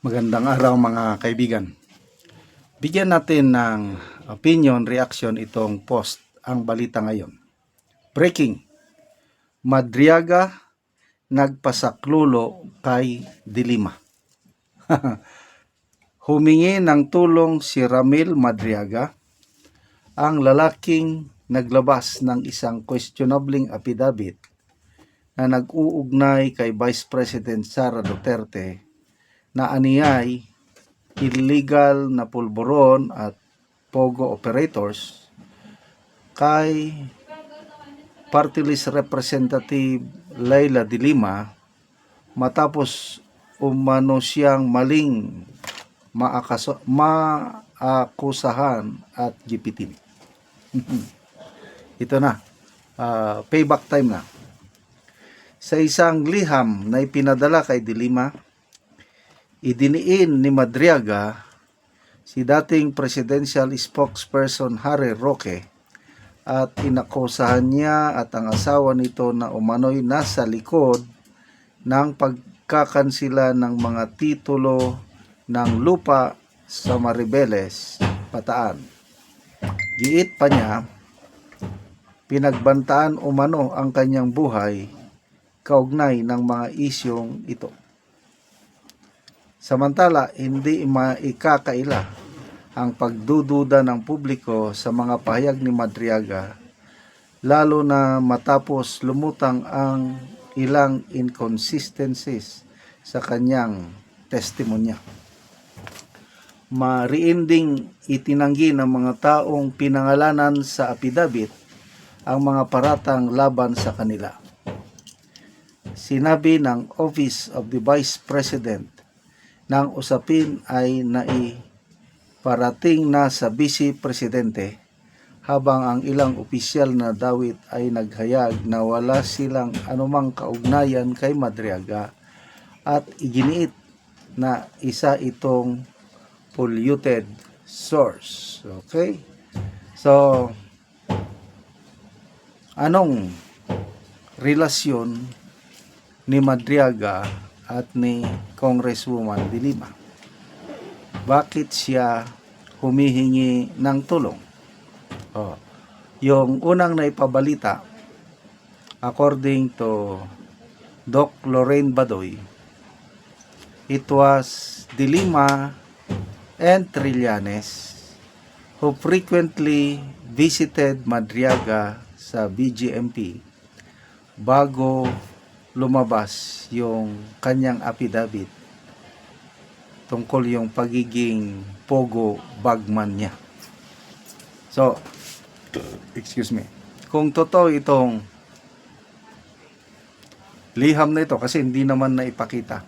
Magandang araw mga kaibigan. Bigyan natin ng opinion, reaction itong post, ang balita ngayon. Breaking. Madriaga nagpasaklulo kay Dilima. Humingi ng tulong si Ramil Madriaga, ang lalaking naglabas ng isang questionabling affidavit na nag-uugnay kay Vice President Sara Duterte na aniyay illegal na pulburon at pogo operators kay Party List Representative Leila de Lima matapos umano siyang maling maakusahan at gipitin. Ito na, payback time na. Sa isang liham na ipinadala kay de Lima, idiniin ni Madriaga si dating presidential spokesperson Harry Roque at inakusahan niya at ang asawa nito na umano'y nasa likod ng pagkakansila ng mga titulo ng lupa sa Maribeles, Bataan. Giit pa niya, pinagbantaan umano ang kanyang buhay kaugnay ng mga isyong ito. Samantala, hindi maikakaila ang pagdududa ng publiko sa mga pahayag ni Madriaga, lalo na matapos lumutang ang ilang inconsistencies sa kanyang testimonya. Mariinding itinanggi ng mga taong pinangalanan sa affidavit ang mga paratang laban sa kanila. Sinabi ng Office of the Vice President nang usapin ay naiparating na sa Vice Presidente, habang ang ilang opisyal na dawit ay naghayag na wala silang anumang kaugnayan kay Madriaga at iginiit na isa itong polluted source. Okay? So, anong relasyon ni Madriaga at ni Congresswoman de Lima? Bakit siya humihingi ng tulong? Yung unang naipabalita, according to Doc Lorraine Badoy, it was de Lima and Trillanes who frequently visited Madriaga sa BGMP bago lumabas yung kanyang affidavit tungkol yung pagiging pogo bagman niya. So, excuse me. Kung totoo itong liham na ito, kasi hindi naman na ipakita.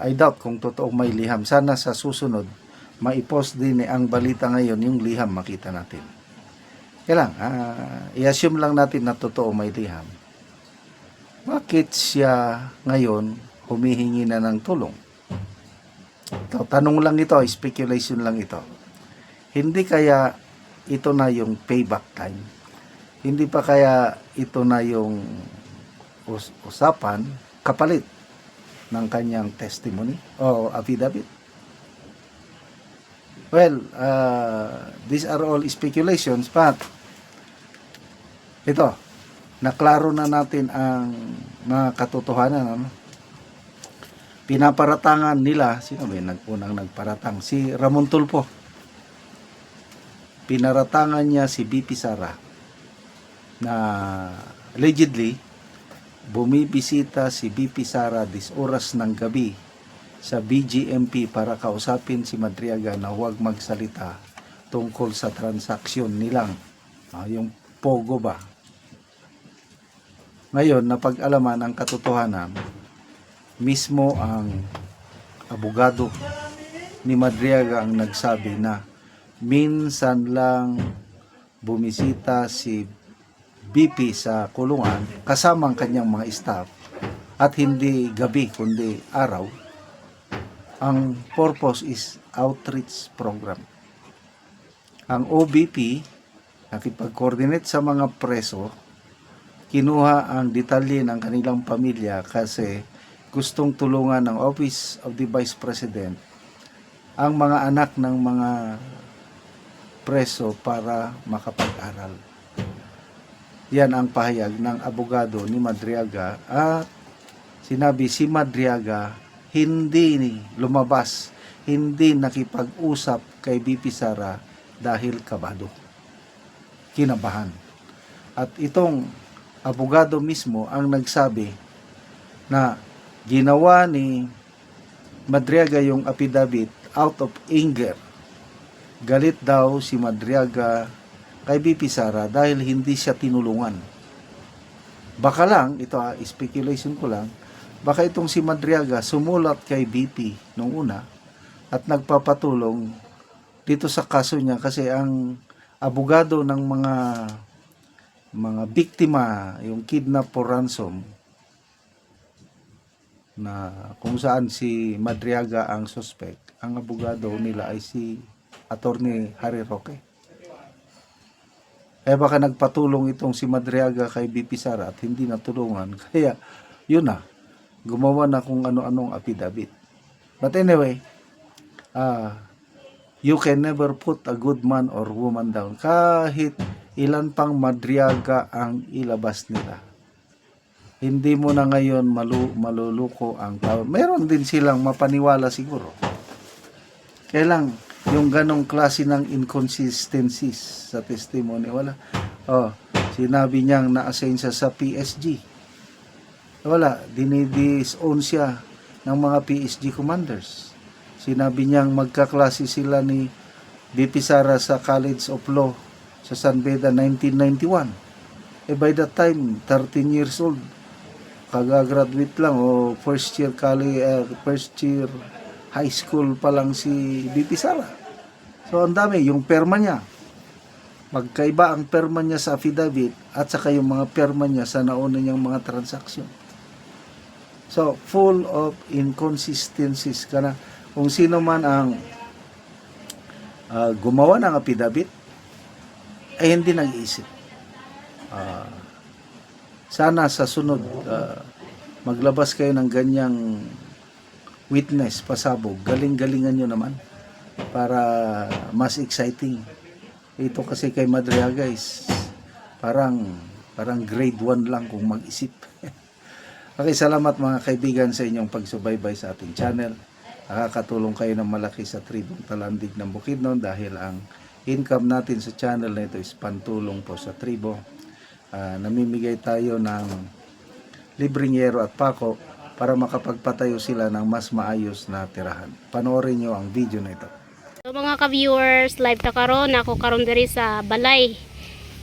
I doubt kung totoo may liham. Sana sa susunod, maipost din ang balita ngayon, yung liham makita natin. Kaya lang, i-assume lang natin na totoo may liham. Bakit siya ngayon humihingi na ng tulong? Ito, tanong lang ito, speculation lang ito. Hindi kaya ito na yung payback time? Hindi pa kaya ito na yung usapan kapalit ng kanyang testimony o affidavit? Well, these are all speculations, but ito, naklaro na natin ang mga katotohanan. Ano? Pinaparatangan nila, sino ba yung unang nagparatang? Si Ramon Tulfo. Pinaratangan niya si BP Sara na allegedly bumibisita si BP Sara 10 oras ng gabi sa BGMP para kausapin si Madriaga na huwag magsalita tungkol sa transaksyon nilang, yung pogo ba. Ngayon, napag-alaman ang katotohanan, mismo ang abogado ni Madriaga ang nagsabi na minsan lang bumisita si BP sa kulungan kasama ang kanyang mga staff at hindi gabi kundi araw. Ang purpose is outreach program. Ang OBP nakipag-coordinate sa mga preso, kinuha ang detalye ng kanilang pamilya kasi gustong tulungan ng Office of the Vice President ang mga anak ng mga preso para makapag-aral. Yan ang pahayag ng abogado ni Madriaga, at sinabi si Madriaga hindi lumabas, hindi nakipag-usap kay BP Sara dahil kabado, kinabahan. At itong abogado mismo ang nagsabi na ginawa ni Madriaga yung affidavit out of anger. Galit daw si Madriaga kay BP Sara dahil hindi siya tinulungan. Baka lang, ito speculation ko lang, baka itong si Madriaga sumulat kay BP nung una at nagpapatulong dito sa kaso niya, kasi ang abogado ng mga biktima, yung kidnap for ransom, na kung saan si Madriaga ang suspect, ang abogado nila ay si Attorney Harry Roque. Kaya baka nagpatulong itong si Madriaga kay BP Sara at hindi natulungan. Kaya yun na, gumawa na kung ano-anong affidavit. But anyway, you can never put a good man or woman down. Kahit ilan pang Madriaga ang ilabas nila, hindi mo na ngayon maluluko ang tao. Meron din silang mapaniwala siguro. Kaya lang, yung ganong klase ng inconsistencies sa testimony, wala. Sinabi niyang na-assign siya sa PSG. Wala, dinidisown siya ng mga PSG commanders. Sinabi niyang magkaklase sila ni BP Sara sa College of Law sa San Beda 1991. By that time, 13 years old, kagagraduate lang o first year high school pa lang si BP Sara. So ang dami, yung perma niya, magkaiba ang perma niya sa affidavit at saka yung mga perma niya sa nauna niyang mga transaksyon. So full of inconsistencies ka na. Kung sino man ang gumawa ng affidavit ay hindi nag-iisip. Sana sa sunod maglabas kayo ng ganyang witness, pasabog, galing-galingan nyo naman para mas exciting. Ito kasi kay Madriaga guys, parang grade 1 lang kung mag-isip. Okay, salamat mga kaibigan sa inyong pagsubaybay sa ating channel. Nakakatulong kayo ng malaki sa tribong Talandig ng Bukidnon dahil ang income natin sa channel na ito is pantulong po sa tribo. Namimigay tayo ng libreng yero at pako para makapagpatayo sila ng mas maayos na tirahan. Panoorin nyo ang video na ito. So mga ka-viewers, live ta karon, ako karon diri sa balay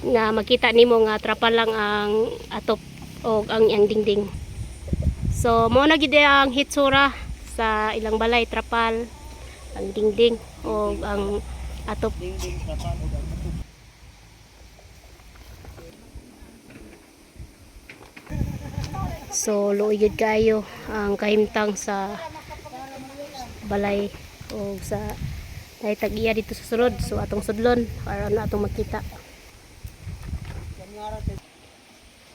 nga makita nimo nga trapa lang ang atop o ang dingding. So mo na gid ang hitsura sa ilang balay, trapal, ang dingding o ang atop. So luoy kayo ang kahimtang sa balay o sa ay tag-iya dito sa sulod. So atong sudlon para ano atong makita.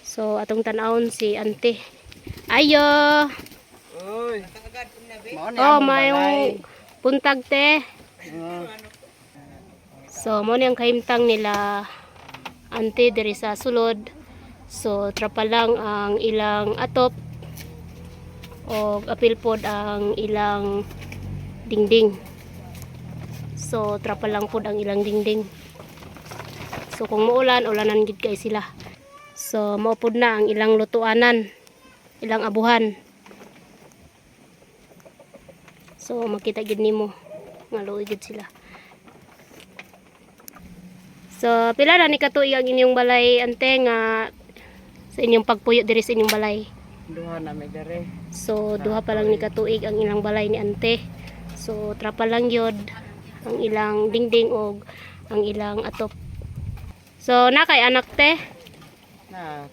So atong tan-awon si ante. Ayo. Oy. Mayong puntag te. So mo ni ang kahimtang nila ante diri sa sulod. So trapa lang ang ilang atop o apil pod ang ilang dingding. So trapa lang pod ang ilang dingding. So kung muulan, ulanan gid kay sila. So mao pod na ang ilang lutuanan, ilang abuhan. So makita gid nimo nga luoy gid sila. So pila na ni katuig ang inyong balay ante nga sa inyong pagpuyo diri sa inyong balay? Duha na may dere. So duha pa lang ni katuig ang ilang balay ni ante. So trapa lang yod ang ilang dingding o ang ilang atop. So nakay anak te? Na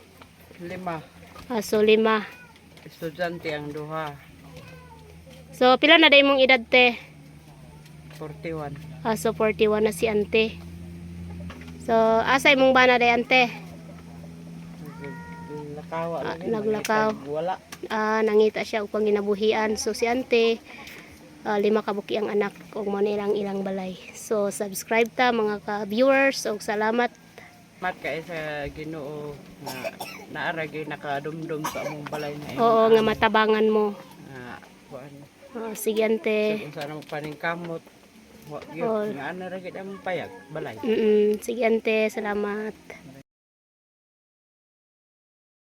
5. So 5. Estudyante ang duha. So pila na day mong edad te? 41. So 41 na si ante. So asa imong bana day ante? Nakawa lagi. naglakaw. Wala. nangita siya upang ginabuhian. So si ante 5 kabuki ang anak ug mo na ilang balay. So subscribe ta mga ka-viewers ug salamat. Mat kay sa Ginoo nga naara gyud nakadumdum sa among balay na Oo nga matabangan mo. kuan. Sige ante. So, kung saan paningkamot, wa Oo. gyud nga ana ra gyud ang payag balay. Sige ante, salamat.